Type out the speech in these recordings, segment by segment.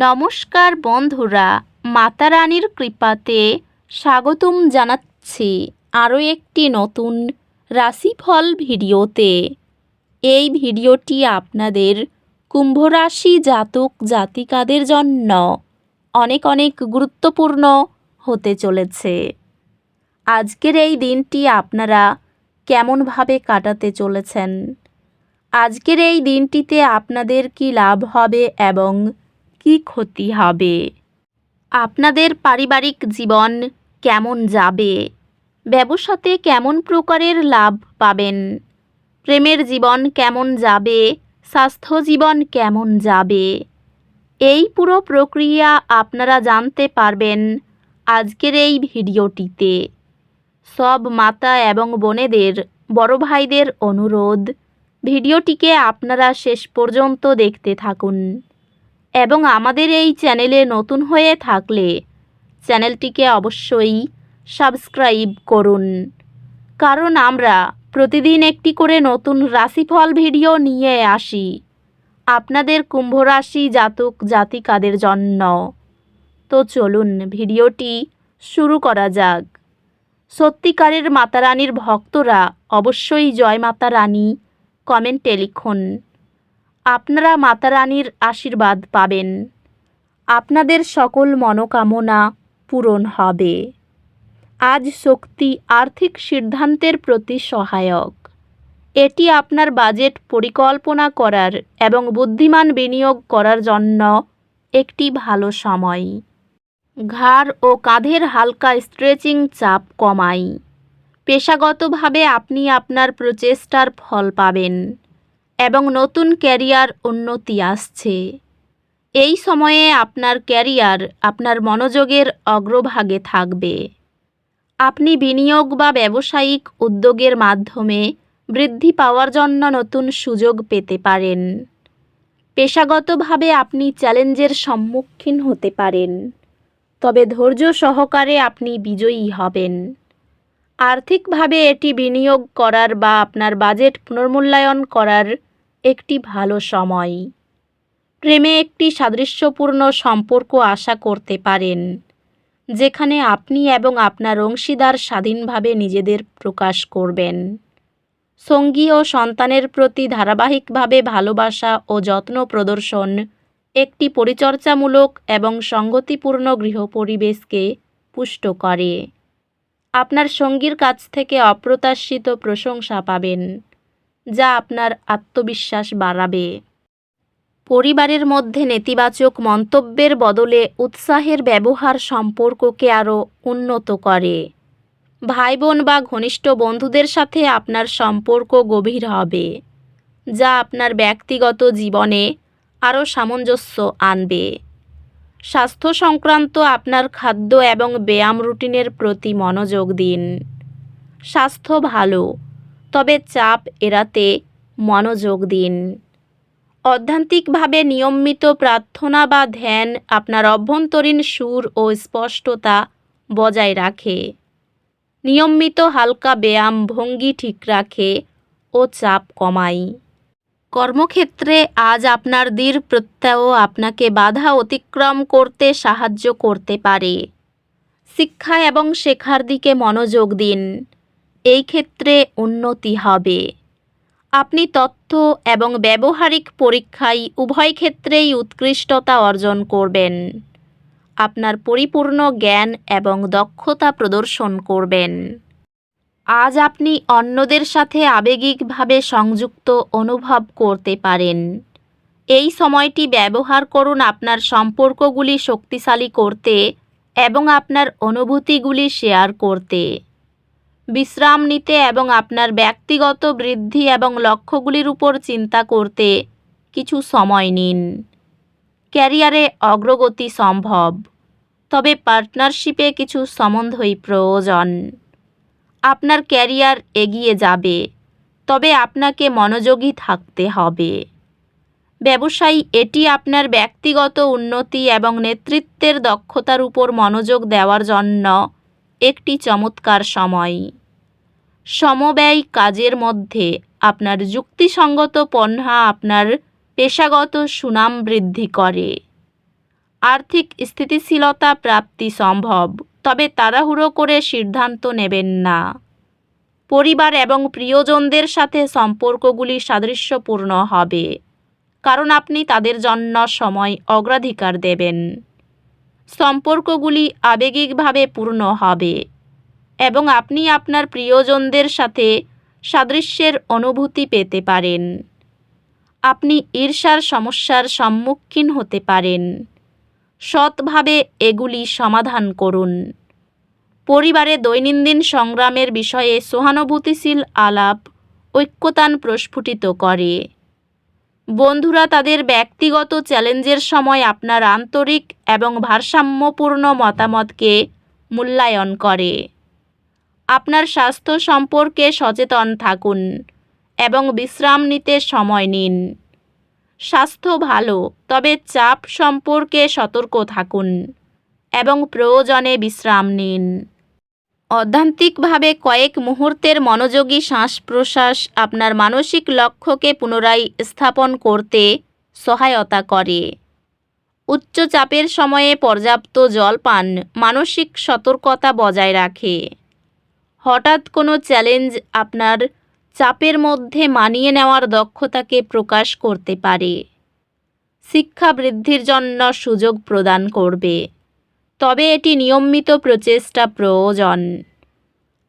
নমস্কার বন্ধুরা, মাতা রানীর কৃপাতে স্বাগতম জানাচ্ছি আরও একটি নতুন রাশিফল ভিডিওতে। এই ভিডিওটি আপনাদের কুম্ভ রাশি জাতক জাতিকাদের জন্য অনেক অনেক গুরুত্বপূর্ণ হতে চলেছে। আজকের এই দিনটি আপনারা কেমনভাবে কাটাতে চলেছেন, আজকের এই দিনটিতে আপনাদের কি লাভ হবে এবং কি ক্ষতি হবে, আপনাদের পারিবারিক জীবন কেমন যাবে, ব্যবসাতে কেমন প্রকারের লাভ পাবেন, প্রেমের জীবন কেমন যাবে, স্বাস্থ্য জীবন কেমন যাবে, এই পুরো প্রক্রিয়া আপনারা জানতে পারবেন আজকের এই ভিডিওটিতে। সব মাতা এবং বোনেদের, বড় ভাইদের অনুরোধ, ভিডিওটিকে আপনারা শেষ পর্যন্ত দেখতে থাকুন এবং আমাদের এই চ্যানেলে নতুন হয়ে থাকলে চ্যানেলটিকে অবশ্যই সাবস্ক্রাইব করুন, কারণ আমরা প্রতিদিন একটি করে নতুন রাশিফল ভিডিও নিয়ে আসি আপনাদের কুম্ভ রাশি জাতক জাতিকাদের জন্য। তো চলুন ভিডিওটি শুরু করা যাক। সত্যিকারের মাতা রানীর ভক্তরা অবশ্যই জয় মাতা রানী কমেন্টে লিখুন। আপনারা মাতা রানীর আশীর্বাদ পাবেন, আপনাদের সকল মনোকামনা পূরণ হবে। আজ শক্তি আর্থিক সিদ্ধান্তের প্রতি সহায়ক। এটি আপনার বাজেট পরিকল্পনা করার এবং বুদ্ধিমান বিনিয়োগ করার জন্য একটি ভালো সময়। ঘাড় ও কাঁধের হালকা স্ট্রেচিং চাপ কমায়। পেশাগতভাবে আপনি আপনার প্রচেষ্টার ফল পাবেন এবং নতুন ক্যারিয়ার উন্নতি আসছে। এই সময়ে আপনার ক্যারিয়ার আপনার মনোযোগের অগ্রভাগে থাকবে। আপনি বিনিয়োগ বা ব্যবসায়িক উদ্যোগের মাধ্যমে বৃদ্ধি পাওয়ার জন্য নতুন সুযোগ পেতে পারেন। পেশাগতভাবে আপনি চ্যালেঞ্জের সম্মুখীন হতে পারেন, তবে ধৈর্য সহকারে আপনি বিজয়ী হবেন। আর্থিকভাবে এটি বিনিয়োগ করার বা আপনার বাজেট পুনর্মূল্যায়ন করার একটি ভালো সময়। প্রেমে একটি সাদৃশ্যপূর্ণ সম্পর্ক আশা করতে পারেন, যেখানে আপনি এবং আপনার অংশীদার স্বাধীনভাবে নিজেদের প্রকাশ করবেন। সঙ্গী ও সন্তানের প্রতি ধারাবাহিকভাবে ভালোবাসা ও যত্ন প্রদর্শন একটি পরিচর্যামূলক এবং সংগতিপূর্ণ গৃহ পরিবেশকে পুষ্ট করে। আপনার সঙ্গীর কাছ থেকে অপ্রত্যাশিত প্রশংসা পাবেন, যা আপনার আত্মবিশ্বাস বাড়াবে। পরিবারের মধ্যে নেতিবাচক মন্তব্যের বদলে উৎসাহের ব্যবহার সম্পর্ককে আরও উন্নত করে। ভাই বোন বা ঘনিষ্ঠ বন্ধুদের সাথে আপনার সম্পর্ক গভীর হবে, যা আপনার ব্যক্তিগত জীবনে আরও সামঞ্জস্য আনবে। স্বাস্থ্য সংক্রান্ত আপনার খাদ্য এবং ব্যায়াম রুটিনের প্রতি মনোযোগ দিন। স্বাস্থ্য ভালো, তবে চাপ এড়াতে মনোযোগ দিন। অধ্যাত্মিকভাবে নিয়মিত প্রার্থনা বা ধ্যান আপনার অভ্যন্তরীণ সুর ও স্পষ্টতা বজায় রাখে। নিয়মিত হালকা ব্যায়াম ভঙ্গি ঠিক রাখে ও চাপ কমায়। কর্মক্ষেত্রে আজ আপনার দৃঢ় প্রত্যয় আপনাকে বাধা অতিক্রম করতে সাহায্য করতে পারে। শিক্ষা এবং শেখার দিকে মনোযোগ দিন, এই ক্ষেত্রে উন্নতি হবে। আপনি তথ্য এবং ব্যবহারিক পরীক্ষায় উভয় ক্ষেত্রেই উৎকৃষ্টতা অর্জন করবেন। আপনার পরিপূর্ণ জ্ঞান এবং দক্ষতা প্রদর্শন করবেন। আজ আপনি অন্যদের সাথে আবেগিকভাবে সংযুক্ত অনুভব করতে পারেন। এই সময়টি ব্যবহার করুন আপনার সম্পর্কগুলি শক্তিশালী করতে এবং আপনার অনুভূতিগুলি শেয়ার করতে। বিশ্রাম নিতে এবং আপনার ব্যক্তিগত বৃদ্ধি এবং লক্ষ্যগুলির উপর চিন্তা করতে কিছু সময় নিন। ক্যারিয়ারে অগ্রগতি সম্ভব, তবে পার্টনারশিপে কিছু সম্বন্ধই প্রয়োজন। আপনার ক্যারিয়ার এগিয়ে যাবে, তবে আপনাকে মনোযোগী থাকতে হবে। ব্যবসায়ী এটি আপনার ব্যক্তিগত উন্নতি এবং নেতৃত্বের দক্ষতার উপর মনোযোগ দেওয়ার জন্য একটি চমৎকার সময়। সমব্যয় কাজের মধ্যে আপনার যুক্তিসঙ্গত পন্থা আপনার পেশাগত সুনাম বৃদ্ধি করে। আর্থিক স্থিতিশীলতা প্রাপ্তি সম্ভব, তবে তাড়াহুড়ো করে সিদ্ধান্ত নেবেন না। পরিবার এবং প্রিয়জনদের সাথে সম্পর্কগুলি সাদৃশ্যপূর্ণ হবে, কারণ আপনি তাদের জন্য সময় অগ্রাধিকার দেবেন। সম্পর্কগুলি আবেগিকভাবে পূর্ণ হবে এবং আপনি আপনার প্রিয়জনদের সাথে সাদৃশ্যের অনুভূতি পেতে পারেন। আপনি ঈর্ষার সমস্যার সম্মুখীন হতে পারেন। সৎভাবে এগুলি সমাধান করুন। পরিবারে দৈনন্দিন সংগ্রামের বিষয়ে সহানুভূতিশীল আলাপ ঐক্যতান প্রস্ফুটিত করে। বন্ধুরা তাদের ব্যক্তিগত চ্যালেঞ্জের সময় আপনার আন্তরিক এবং ভারসাম্যপূর্ণ মতামতকে মূল্যায়ন করে। আপনার স্বাস্থ্য সম্পর্কে সচেতন থাকুন এবং বিশ্রাম নিতে সময় নিন। স্বাস্থ্য ভালো, তবে চাপ সম্পর্কে সতর্ক থাকুন এবং প্রয়োজনে বিশ্রাম নিন। অধ্যাত্মিকভাবে কয়েক মুহূর্তের মনোযোগী শ্বাস প্রশ্বাস আপনার মানসিক লক্ষ্যকে পুনরায় স্থাপন করতে সহায়তা করে। উচ্চ চাপের সময়ে পর্যাপ্ত জল পান মানসিক সতর্কতা বজায় রাখে। হঠাৎ কোনো চ্যালেঞ্জ আপনার চাপের মধ্যে মানিয়ে নেওয়ার দক্ষতাকে প্রকাশ করতে পারে। শিক্ষা বৃদ্ধির জন্য সুযোগ প্রদান করবে, তবে এটি নিয়মিত প্রচেষ্টা প্রয়োজন।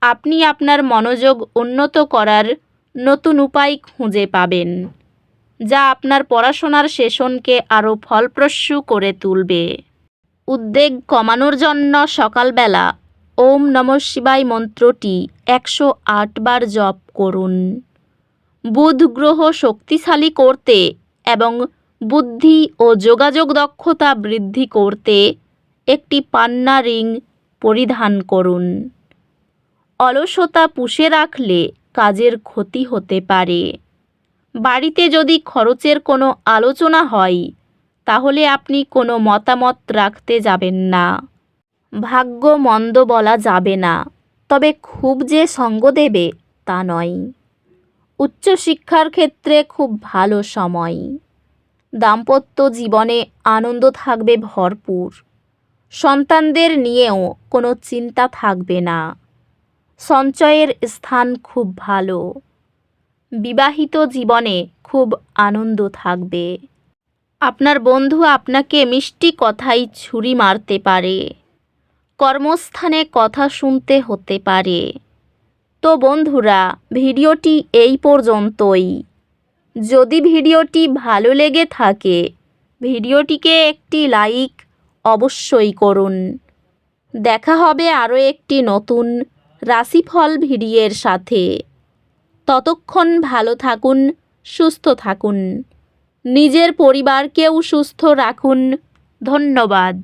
আপনি আপনার মনোযোগ উন্নত করার নতুন উপায় খুঁজে পাবেন, যা আপনার পড়াশোনার সেশনকে আরও ফলপ্রসূ করে তুলবে। উদ্বেগ কমানোর জন্য সকালবেলা ওম নমঃ শিবায় মন্ত্রটি 108 বার জপ করুন। বুধ গ্রহ শক্তিশালী করতে এবং বুদ্ধি ও যোগাযোগ দক্ষতা বৃদ্ধি করতে একটি পান্না রিং পরিধান করুন। অলসতা পুষে রাখলে কাজের ক্ষতি হতে পারে। বাড়িতে যদি খরচের কোনো আলোচনা হয়, তাহলে আপনি কোনো মতামত রাখতে যাবেন না। ভাগ্য মন্দ বলা যাবে না, তবে খুব যে সঙ্গ দেবে তা নয়। উচ্চশিক্ষার ক্ষেত্রে খুব ভালো সময়। দাম্পত্য জীবনে আনন্দ থাকবে ভরপুর। সন্তানদের নিয়েও কোনো চিন্তা থাকবে না। সঞ্চয়ের স্থান খুব ভালো। বিবাহিত জীবনে খুব আনন্দ থাকবে। আপনার বন্ধু আপনাকে মিষ্টি কথায় ছুরি মারতে পারে। কর্মস্থানে কথা শুনতে হতে পারে। তো বন্ধুরা, ভিডিওটি এই পর্যন্তই। যদি ভিডিওটি ভালো লেগে থাকে, ভিডিওটিকে একটি লাইক অবশ্যই করুন। দেখা হবে আরও একটি নতুন রাশিফল ভিডিওর সাথে। ততক্ষণ ভালো থাকুন, সুস্থ থাকুন। নিজের পরিবারকেও সুস্থ রাখুন। ধন্যবাদ।